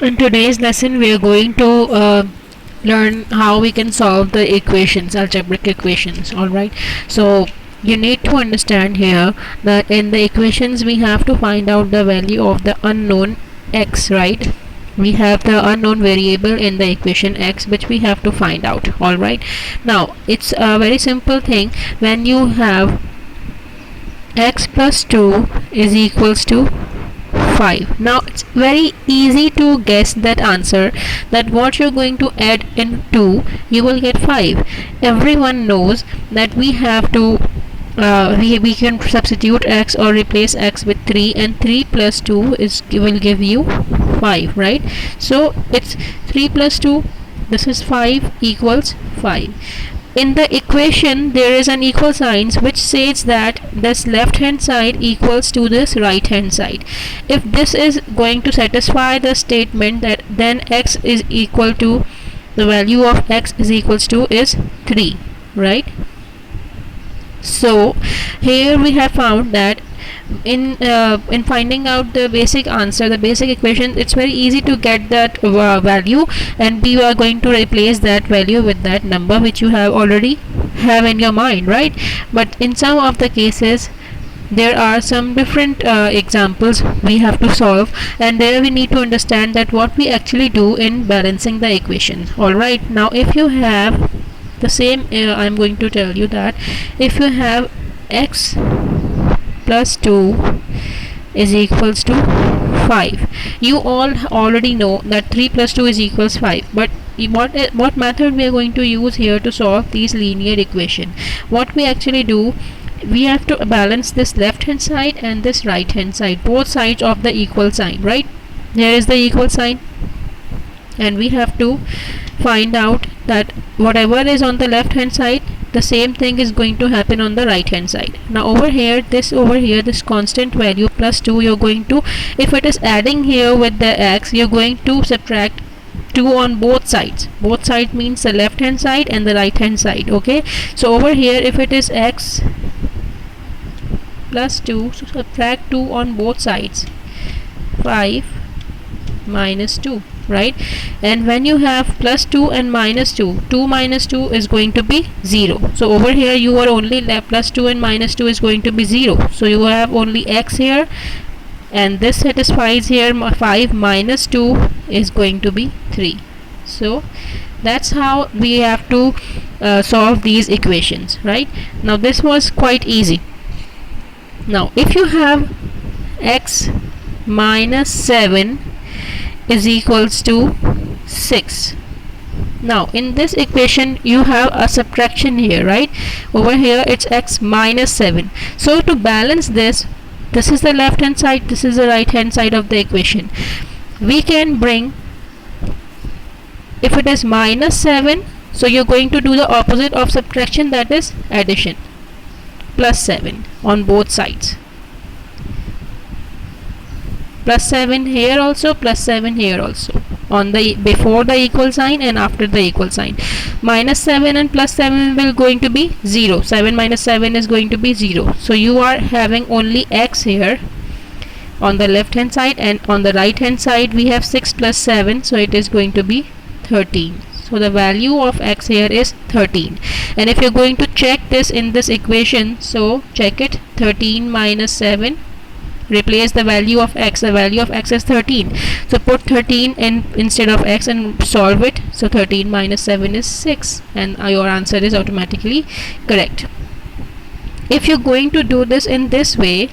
In today's lesson, we are going to learn how we can solve the equations, algebraic equations. Alright, so you need to understand here that in the equations we have to find out the value of the unknown x, right? We have the unknown variable in the equation x which we have to find out. Alright, now it's a very simple thing. When you have x plus 2 is equals to 5. Now it's very easy to guess that answer, that what you're going to add in 2 you will get 5. Everyone knows that we have to we can substitute x or replace x with 3, and 3 plus 2 will give you 5, right? So it's 3 plus 2, this is 5, equals 5. In the equation there is an equal sign which says that this left hand side equals to this right hand side. If this is going to satisfy the statement, that then x is equal to, the value of x is equals to is 3, right? So here we have found that in finding out the basic answer, the basic equation, it's very easy to get that value, and we are going to replace that value with that number which you have already have in your mind, right? But in some of the cases there are some different examples we have to solve, and there we need to understand that what we actually do in balancing the equation. Alright, now if you have the same, I'm going to tell you that if you have x plus 2 is equals to 5, you all already know that 3 plus 2 is equals 5, but what method we are going to use here to solve these linear equation? What we actually do, we have to balance this left hand side and this right hand side, both sides of the equal sign, right? Here is the equal sign, and we have to find out that whatever is on the left hand side, the same thing is going to happen on the right hand side. Now over here, this constant value plus 2, you're going to, if it is adding here with the x, you're going to subtract 2 on both sides. Both sides means the left hand side and the right hand side. Okay, so over here if it is x plus 2, so subtract 2 on both sides, 5 minus 2, right? And when you have plus 2 and minus 2, 2 minus 2 is going to be 0. So over here you are only left, plus 2 and minus 2 is going to be 0. So you have only x here, and this satisfies here 5 minus 2 is going to be 3. So that's how we have to solve these equations, right? Now this was quite easy. Now if you have x minus 7 is equals to 6. Now in this equation you have a subtraction here, right? Over here it's x minus 7. So to balance this is the left hand side, this is the right hand side of the equation. We can bring, if it is minus 7, so you're going to do the opposite of subtraction, that is addition, plus 7 on both sides. Plus 7 here also, plus 7 here also, on the before the equal sign and after the equal sign. Minus 7 and plus 7 will going to be 0. 7 minus 7 is going to be 0. So you are having only x here on the left hand side, and on the right hand side we have 6 plus 7, so it is going to be 13. So the value of x here is 13. And if you're going to check this in this equation, so check it, 13 minus 7, replace the value of x. The value of x is 13, so put 13 in instead of x and solve it. So 13 minus 7 is 6, and your answer is automatically correct. If you're going to do this in this way,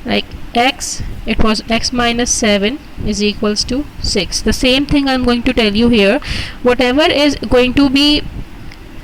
like x, it was x minus 7 is equals to 6. The same thing I'm going to tell you here. Whatever is going to be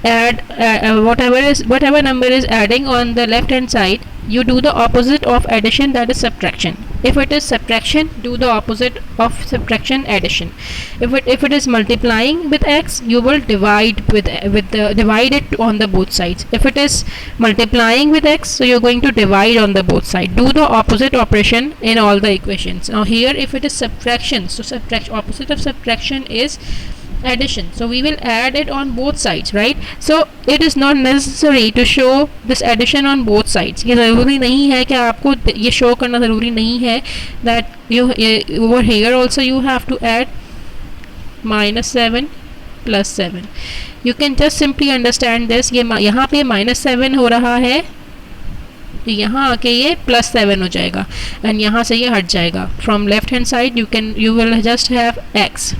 whatever number is adding on the left hand side, you do the opposite of addition, that is subtraction. If it is subtraction, do the opposite of subtraction, addition. If it is multiplying with x, you will divide divide it on the both sides. If it is multiplying with x, so you're going to divide on the both sides. Do the opposite operation in all the equations. Now here if it is subtraction, so opposite of subtraction is addition, so we will add it on both sides, right? So it is not necessary to show this addition on both sides. ये ज़रूरी नहीं है कि आपको ये show करना ज़रूरी नहीं है that you over here also you have to add -7 plus 7. You can just simply understand this. ये यहाँ पे -7 हो रहा है, यहाँ आके ये +7 हो जाएगा एंड यहाँ से ये हट जाएगा. From left hand side you will just have x.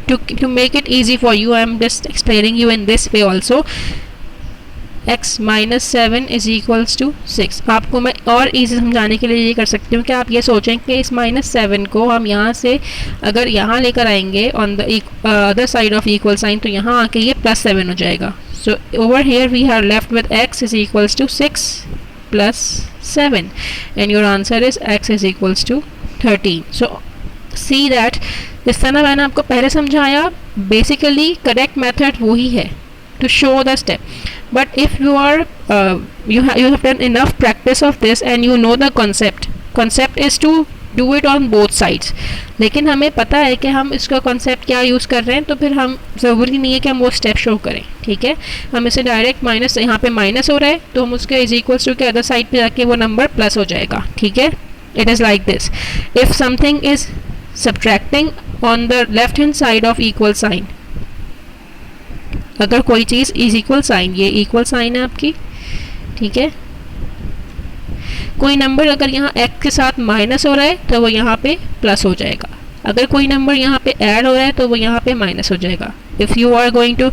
To make it easy for you, I am just explaining you in this way also. x minus 7 is equals to 6. आपको मैं और easy समझाने के लिए ये कर सकती हूँ कि आप ये सोचें कि इस -7 को हम यहाँ से अगर यहाँ लेकर आएंगे on the other side of equal sign, तो यहाँ आके ये +7 हो जाएगा. So over here we are left with x is equals to 6 plus 7 and your answer is x is equals to 13. So see that इस तरह मैंने आपको पहले समझाया. बेसिकली करेक्ट मेथड वही है to show the step, but if you are you have done enough practice of this and you know the concept is to do it on both sides. लेकिन हमें पता है कि हम इसका कॉन्सेप्ट क्या यूज़ कर रहे हैं, तो फिर हम ज़रूरी नहीं है कि हम वो स्टेप शो करें. ठीक है, हम इसे डायरेक्ट माइनस, यहाँ पे माइनस हो रहा है तो हम उसके इज इक्वल्स टू के अदर साइड पे जाके वो नंबर प्लस हो जाएगा. ठीक है, it is like this. If something is subtracting on the left hand side of equal sign, अगर कोई चीज़ इज इक्वल साइन, ये इक्वल साइन है आपकी, ठीक है, कोई नंबर अगर यहाँ x के साथ माइनस हो रहा है तो वो यहाँ पे प्लस हो जाएगा. अगर कोई नंबर यहाँ पे ऐड हो रहा है तो वो यहाँ पे माइनस हो जाएगा. If you are going to,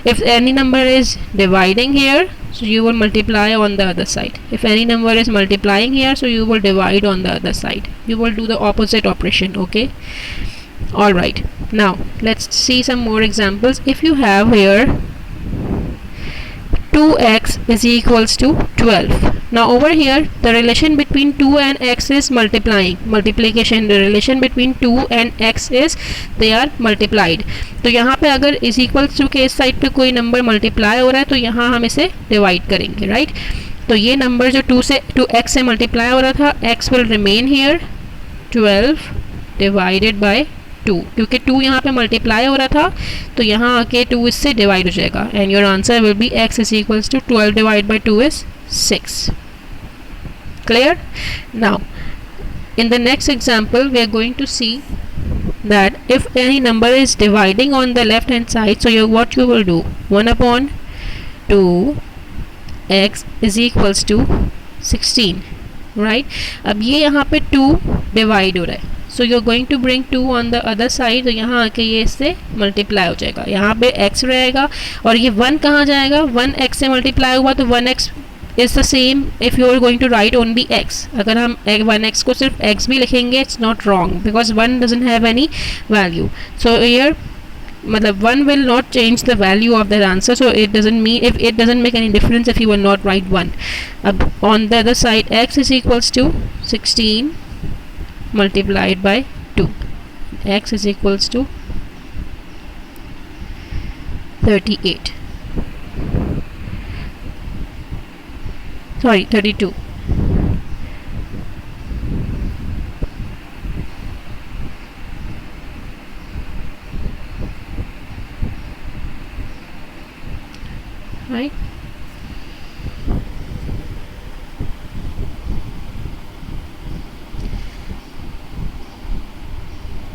if any number is dividing here, so you will multiply on the other side. If any number is multiplying here, so you will divide on the other side. You will do the opposite operation. Okay, all right. Now let's see some more examples. If you have here 2x is equals to 12. Now over here the relation between 2 and x is multiplication. The relation between 2 and x is they are multiplied. तो यहाँ पे अगर is equals to के इस side पे कोई number multiply हो रहा है तो यहाँ हम इसे डिवाइड करेंगे, राइट? तो ये नंबर जो 2x से मल्टीप्लाई हो रहा था, x will remain here 12 divided by 2, क्योंकि 2 यहाँ पे मल्टीप्लाई हो रहा था तो यहाँ आके 2 इससे डिवाइड हो जाएगा and your answer will be x is equals to 12 divided by 2 is 6. Clear? Now in the next example we are going to see that if any number is dividing on the left hand side, so what you will do, 1 upon 2 x is equals to 16, right? अब ये यहाँ पे 2 divide हो रहा है, so you're going to bring 2 on the other side, तो यहाँ आके ये इससे मल्टीप्लाई हो जाएगा. यहाँ पे x रहेगा और ये 1 कहाँ जाएगा, 1 x से मल्टीप्लाई हुआ तो 1x is the same if you are going to write only x. अगर हम 1x को सिर्फ x भी लिखेंगे it's not wrong because 1 doesn't have any value. So here मतलब 1 will not change the value of that answer, so it doesn't mean, if it doesn't make any difference if you will not write 1. अब on the other side x is equals to 16 multiplied by 2. X is equals to 38. Sorry, 32. Right?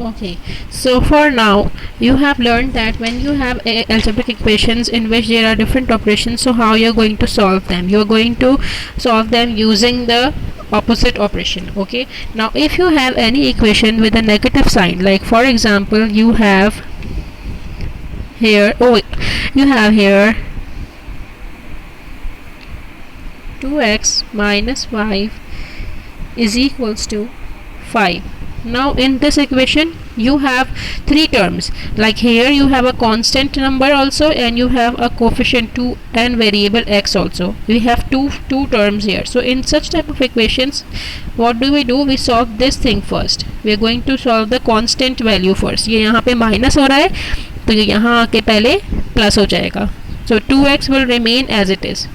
Okay, so for now you have learned that when you have algebraic equations in which there are different operations, so how you're going to solve them. You're going to solve them using the opposite operation. Okay, now if you have any equation with a negative sign, like for example you have here, you have here 2x minus 5 is equals to 5. Now in this equation you have 3 terms, like here you have a constant number also and you have a coefficient 2 and variable x also. We have two terms here. So in such type of equations what do? We solve this thing first. We are going to solve the constant value first. ये यहाँ पे minus हो रहा है तो ये यहाँ आके पहले प्लस हो जाएगा. So 2x will remain as it is.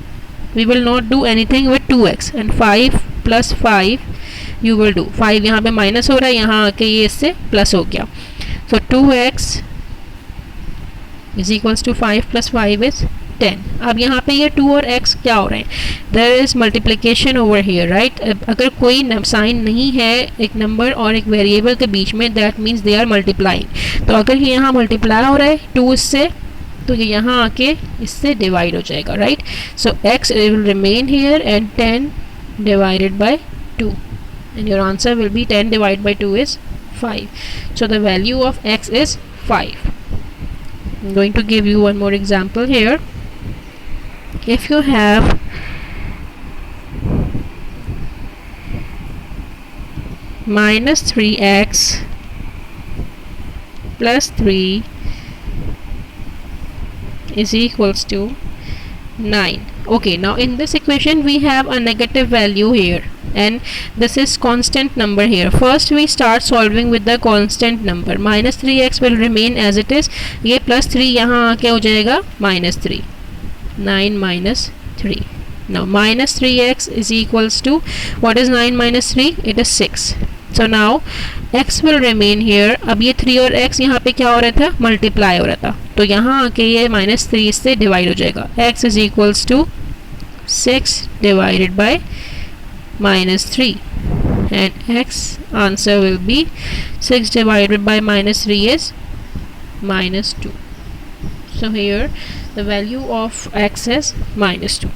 We will not do anything with 2x and 5 plus 5 you will do. 5 यहाँ पे माइनस हो रहा है, यहाँ आके ये इससे प्लस हो गया. So 2x is equals to 5 प्लस 5 इज 10. अब यहाँ पे ये 2 और x क्या हो रहे हैं, there is multiplication over here right. अगर कोई साइन नहीं है एक नंबर और एक वेरिएबल के बीच में, that means they are multiplying. तो अगर ये यहाँ मल्टीप्लाई हो रहा है 2 इससे, तो ये यहाँ आके इससे डिवाइड हो जाएगा right. So x will remain here and 10 divided by 2, and your answer will be 10 divided by 2 is 5. So the value of x is 5. I'm going to give you one more example here. If you have minus 3x plus 3 is equals to 9. Okay, now in this equation we have a negative value here and this is constant number here. First we start solving with the constant number. Minus 3x will remain as it is. ये plus 3 यहाँ आके हो जाएगा minus 3. 9 minus 3. Now minus 3x is equals to, what is 9 minus 3? It is 6. So now x will remain here. अब ये 3 और x यहाँ पे क्या हो रहा था, मल्टीप्लाई हो रहा था, तो यहाँ आके ये minus 3 से डिवाइड हो जाएगा. x is equals to 6 divided by minus 3, and x answer will be 6 divided by minus 3 is minus 2. So here the value of x is minus 2.